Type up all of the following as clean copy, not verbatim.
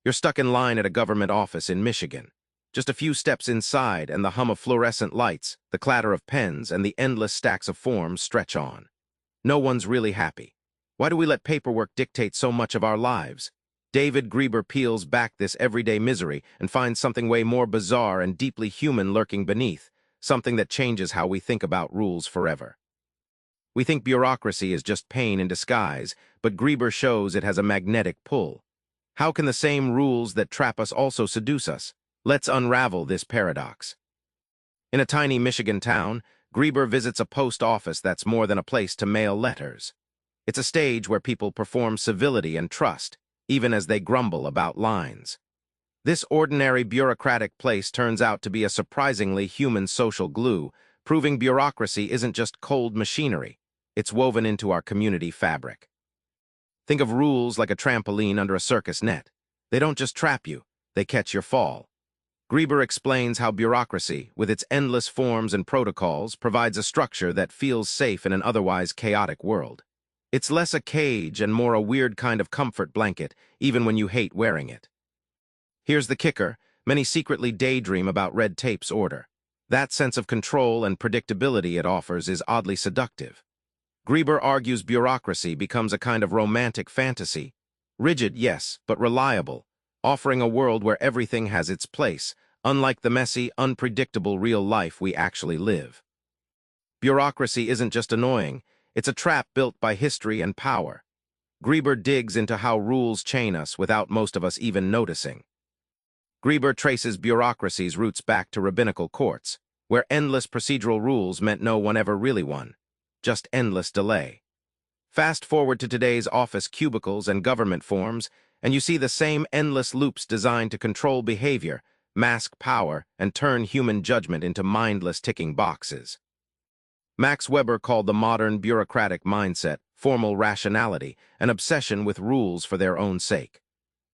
You're stuck in line at a government office in Michigan. Just a few steps inside and the hum of fluorescent lights, the clatter of pens, and the endless stacks of forms stretch on. No one's really happy. Why do we let paperwork dictate so much of our lives? David Graeber peels back this everyday misery and finds something way more bizarre and deeply human lurking beneath, something that changes how we think about rules forever. We think bureaucracy is just pain in disguise, but Graeber shows it has a magnetic pull. How can the same rules that trap us also seduce us? Let's unravel this paradox. In a tiny Michigan town, Graeber visits a post office that's more than a place to mail letters. It's a stage where people perform civility and trust, even as they grumble about lines. This ordinary bureaucratic place turns out to be a surprisingly human social glue, proving bureaucracy isn't just cold machinery. It's woven into our community fabric. Think of rules like a trampoline under a circus net. They don't just trap you, they catch your fall. Graeber explains how bureaucracy, with its endless forms and protocols, provides a structure that feels safe in an otherwise chaotic world. It's less a cage and more a weird kind of comfort blanket, even when you hate wearing it. Here's the kicker: many secretly daydream about red tape's order. That sense of control and predictability it offers is oddly seductive. Graeber argues bureaucracy becomes a kind of romantic fantasy. Rigid, yes, but reliable, offering a world where everything has its place, unlike the messy, unpredictable real life we actually live. Bureaucracy isn't just annoying, it's a trap built by history and power. Graeber digs into how rules chain us without most of us even noticing. Graeber traces bureaucracy's roots back to rabbinical courts, where endless procedural rules meant no one ever really won, just endless delay. Fast forward to today's office cubicles and government forms, and you see the same endless loops designed to control behavior, mask power, and turn human judgment into mindless ticking boxes. Max Weber called the modern bureaucratic mindset formal rationality, an obsession with rules for their own sake.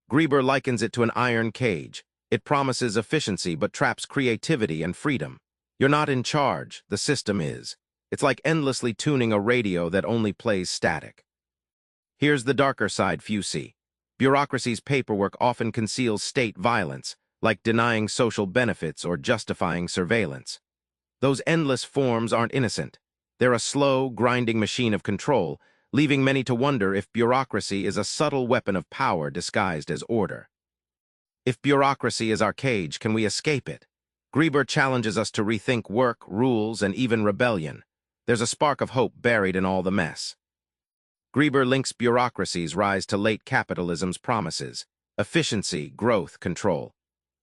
Graeber likens it to an iron cage. It promises efficiency but traps creativity and freedom. You're not in charge, the system is. It's like endlessly tuning a radio that only plays static. Here's the darker side few see. Bureaucracy's paperwork often conceals state violence, like denying social benefits or justifying surveillance. Those endless forms aren't innocent. They're a slow, grinding machine of control, leaving many to wonder if bureaucracy is a subtle weapon of power disguised as order. If bureaucracy is our cage, can we escape it? Graeber challenges us to rethink work, rules, and even rebellion. There's a spark of hope buried in all the mess. Graeber links bureaucracy's rise to late capitalism's promises: efficiency, growth, control.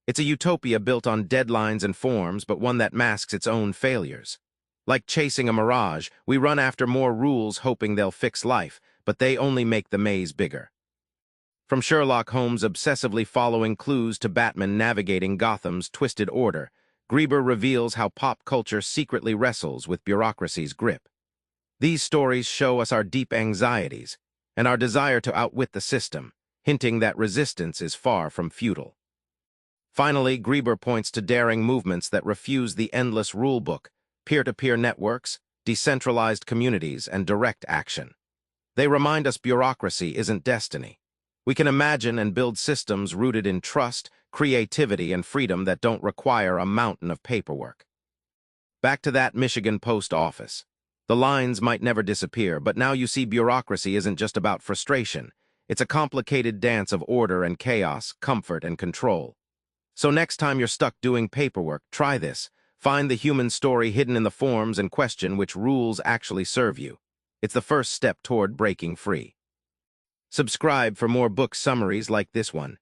It's a utopia built on deadlines and forms, but one that masks its own failures. Like chasing a mirage, we run after more rules hoping they'll fix life, but they only make the maze bigger. From Sherlock Holmes obsessively following clues to Batman navigating Gotham's twisted order, Graeber reveals how pop culture secretly wrestles with bureaucracy's grip. These stories show us our deep anxieties and our desire to outwit the system, hinting that resistance is far from futile. Finally, Graeber points to daring movements that refuse the endless rulebook: peer-to-peer networks, decentralized communities, and direct action. They remind us bureaucracy isn't destiny. We can imagine and build systems rooted in trust, creativity, and freedom that don't require a mountain of paperwork. Back to that Michigan post office. The lines might never disappear, but now you see bureaucracy isn't just about frustration. It's a complicated dance of order and chaos, comfort and control. So next time you're stuck doing paperwork, try this. Find the human story hidden in the forms and question which rules actually serve you. It's the first step toward breaking free. Subscribe for more book summaries like this one.